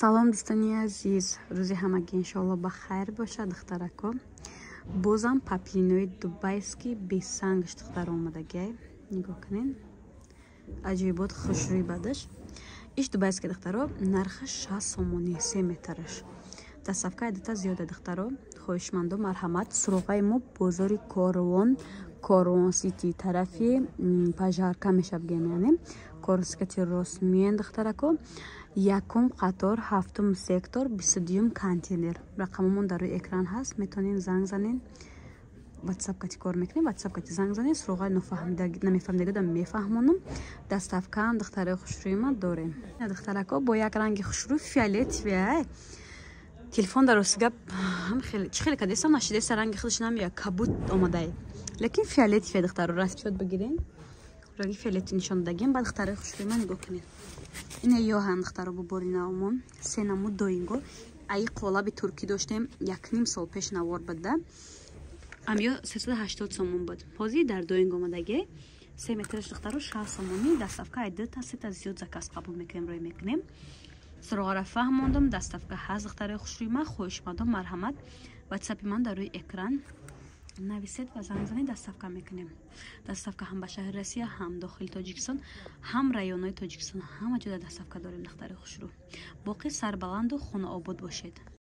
салом дӯстони азиз, рӯзи ҳамагӣ иншоалло ба хайр бошад. Духтарако бозам паплинои дубайский бесангш духтара омадагай. Нигоҳ кунед, аҷибот хушрӯй бадаш. Иш дубайский духтаро нархаш 60 сомонӣ 3 метраш. Дастсафка адата зиёда духтаро. хоҳишмандо марҳамат, суроғаи мо бозори Корвон Сити тарафи пажарка мешаб гемяне корскати росмиен духтарако. Якум қатор 7 сектор 22 контейнер. Рақаммон дар рӯи экран ҳаст, метонин занг занин. ватсапкати кор мекунем, ватсапкати занг занин, суроғаи намефаҳмидагида мефаҳмонам. Дастафкаам духтараи хушрӯйма дорем. Духтарако бо як ранги хушрӯй фиолетовия. телефон дар ости гап чӣ хеле кадесам нашидеса ранги худаш намея кабут омадай. Лекин фиолетовия духтаро расчёт бигирин. ранги фиолетови нишон дадагим. Баъд духтараи хушрӯйма нигоҳ кунед. Ина ёҳан духтаро бо бори навмон се намуд доинго. Аи қолаби туркӣ доштем 1.5 сол пеш навор буда. Амё 380 сомон буд. Ҳозир дар доинг омадаги 3 метраш духтаро 60 сомонӣ. Дастафка айдата сета зиёд заказ қабул мекунем, рой мекунем. суроғара фаҳмондам. Дастафка ҳаст духтараи хушрӯйма. хоҳишмандом марҳамат, ватсапи ман дар рӯи экран нависед ва занг занед, дастафка мекунем. дастафка ҳам ба шаҳри Россия, ҳам дохили Тоҷикистон, ҳам районҳои Тоҷикистон, ҳама ҷода дастафка дорем духтараи хушрӯ. боқӣ сарбаланду хонаобод бошед.